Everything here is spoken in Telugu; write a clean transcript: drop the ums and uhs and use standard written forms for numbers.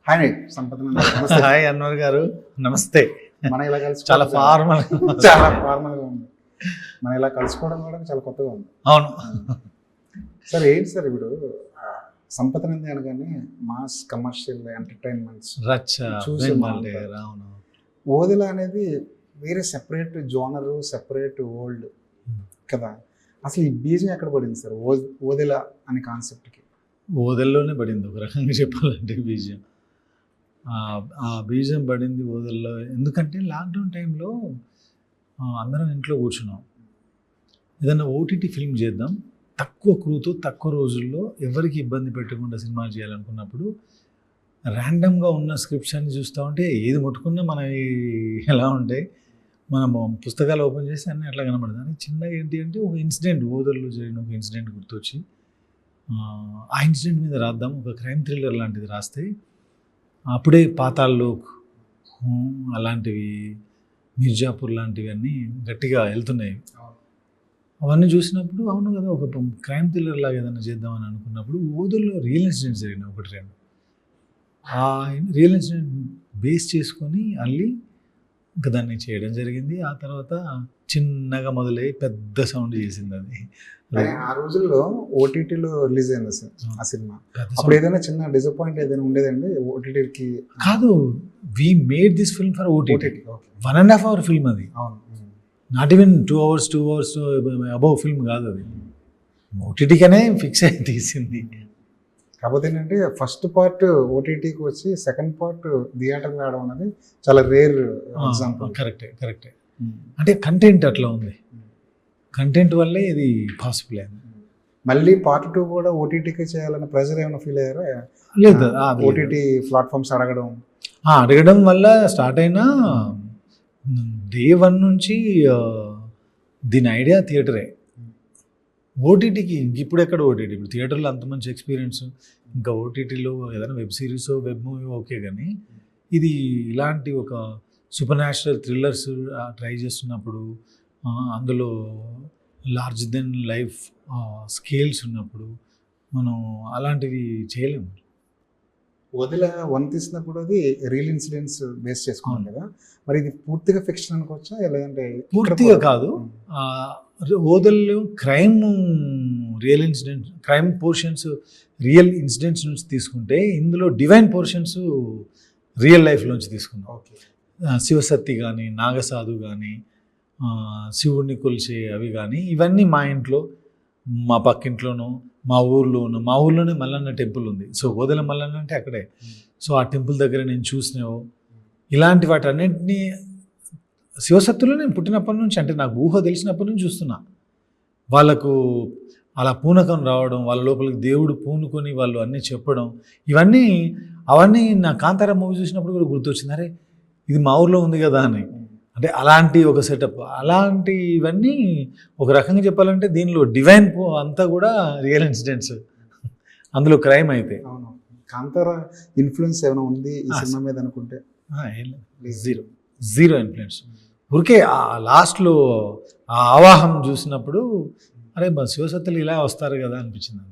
హాయ్ సంపద నమస్తే. హాయ్ అన్వర్ గారు, నమస్తే. మనం ఇలా కలిసి చాలా ఫార్మల్ గా ఉంది. మనం ఇలా కలుసుకోవడం కూడా చాలా కొత్తగా ఉంది. అవును సార్, ఏంటి సార్ ఇప్పుడు సంపద నింది అనగానే మాస్ కమర్షియల్ ఎంటర్టైన్మెంట్స్ రచ్చ చూసి అవును. ఓదిల అనేది వేరే సెపరేట్ జోనర్, సెపరేట్ వరల్డ్ కదా. అసలు ఈ బీజం ఎక్కడ పడింది సార్ ఓదిల అనే కాన్సెప్ట్కి? ఓదల్లోనే పడింది ఒక రకంగా చెప్పాలంటే బీజం. ఆ బీజం పడింది ఓదల్లో. ఎందుకంటే లాక్డౌన్ టైంలో అందరం ఇంట్లో కూర్చున్నాం. ఏదైనా ఓటీటీ ఫిల్మ్ చేద్దాం, తక్కువ క్రూతో తక్కువ రోజుల్లో ఎవరికి ఇబ్బంది పెట్టకుండా సినిమా చేయాలనుకున్నప్పుడు ర్యాండమ్గా ఉన్న స్క్రిప్ట్స్ అన్ని చూస్తూ ఉంటే ఏది ముట్టుకున్నా మనవి ఎలా ఉంటాయి, మనం పుస్తకాలు ఓపెన్ చేసి అన్నీ అట్లా కనబడదు. అని చిన్నగా ఏంటి అంటే ఒక ఇన్సిడెంట్, ఓదల్లో జరిగిన ఒక ఇన్సిడెంట్ గుర్తొచ్చి ఆ ఇన్సిడెంట్ మీద రాద్దాం, ఒక క్రైమ్ థ్రిల్లర్ లాంటిది రాస్తే అప్పుడే పాతాళలోక్ అలాంటివి, మిర్జాపూర్ లాంటివి అన్నీ గట్టిగా వెళ్తున్నాయి. అవన్నీ చూసినప్పుడు అవును కదా, ఒక క్రైమ్ థ్రిల్లర్ లాగా ఏదైనా చేద్దామని అనుకున్నప్పుడు ఓదల్లో రియల్ ఇన్సిడెంట్స్ జరిగినాయి ఒకటి రెండు. ఆ రియల్ ఇన్సిడెంట్ బేస్ చేసుకొని అల్లి ఇంకా దాన్ని చేయడం జరిగింది. ఆ తర్వాత చిన్నగా మొదలై పెద్ద సౌండ్ చేసింది అది. ఆ రోజుల్లో ఓటీటీలో రిలీజ్ అయింది సార్ ఆ సినిమా. అప్పుడు ఏదైనా చిన్న డిసప్పాయింట్ ఏదైనా ఉండేదండి ఓటీటీకి? కాదు, we made this film for OTT. 1.5 hour film అది. అవును, not even 2 hours above film కాదు అది. ఓటీటీకనే ఫిక్స్ అయి తీసింది. కాకపోతే ఏంటంటే ఫస్ట్ పార్ట్ ఓటీటీకి వచ్చి సెకండ్ పార్ట్ థియేటర్కి రావడం అనేది చాలా రేర్ ఎగ్జాంపుల్. కరెక్టే. అంటే కంటెంట్ అట్లా ఉంది, కంటెంట్ వల్లే ఇది పాసిబుల్ అయింది. మళ్ళీ పార్ట్ 2 కూడా ఓటీటీకి చేయాలన్న ప్రెజర్ ఏమైనా ఫీల్ అయ్యారా? లేదు, ఓటీటీ ప్లాట్ఫామ్స్ అడగడం వల్ల స్టార్ట్ అయినా డే 1 నుంచి దీని ఐడియా థియేటరే. ఓటీటీకి ఇప్పుడు ఎక్కడ ఓటీటీ, ఇప్పుడు థియేటర్లో అంత మంచి ఎక్స్పీరియన్స్, ఇంకా ఓటీటీలో ఏదైనా web series, web movie okay, కానీ ఇది ఇలాంటి ఒక సూపర్ న్యాచురల్ థ్రిల్లర్స్ ట్రై చేస్తున్నప్పుడు, అందులో లార్జ్ దెన్ లైఫ్ స్కేల్స్ ఉన్నప్పుడు మనం అలాంటివి చేయలేము. వదిల 1 తీసినప్పుడు అది రియల్ ఇన్సిడెంట్స్ బేస్ చేసుకున్నాం కదా, మరి ఇది పూర్తిగా ఫిక్షన్ అనుకోవచ్చా? లేదంటే పూర్తిగా కాదు, ఓదల్లో crime real incidents, crime portions real incidents నుంచి తీసుకుంటే, ఇందులో డివైన్ పోర్షన్స్ రియల్ లైఫ్లోంచి తీసుకున్నాం. శివసత్తి కానీ, నాగసాధు కానీ, శివుడిని కొలిచే అవి కానీ, ఇవన్నీ మా ఇంట్లో, మా పక్కింట్లోనూ, మా ఊర్లోనే మల్లన్న టెంపుల్ ఉంది. సో ఓదెల మల్లన్న అంటే అక్కడే. సో ఆ టెంపుల్ దగ్గర నేను చూసినావు ఇలాంటి వాటి అన్నింటినీ శివసత్తులో నేను పుట్టినప్పటి నుంచి, అంటే నాకు ఊహ తెలిసినప్పటి నుంచి చూస్తున్నా. వాళ్ళకు అలా పూనకం రావడం, వాళ్ళ లోపలికి దేవుడు పూనుకొని వాళ్ళు అన్నీ చెప్పడం, అవన్నీ నా కాంతార మూవీ చూసినప్పుడు కూడా గుర్తొచ్చింది. అరే ఇది మా ఊర్లో ఉంది కదా అని. అంటే అలాంటి ఒక సెటప్, ఇవన్నీ ఒక రకంగా చెప్పాలంటే దీనిలో డివైన్ అంతా కూడా రియల్ ఇన్సిడెంట్స్, అందులో క్రైమ్ అయితే. అవును, కాంతార ఇన్ఫ్లుయెన్స్ ఏమైనా ఉంది ఈ సినిమా మీద అనుకుంటే? Zero influence. ఊరికే ఆ లాస్ట్లో ఆ ఆవాహం చూసినప్పుడు అరే శివసత్తులు ఇలా వస్తారు కదా అనిపించింది.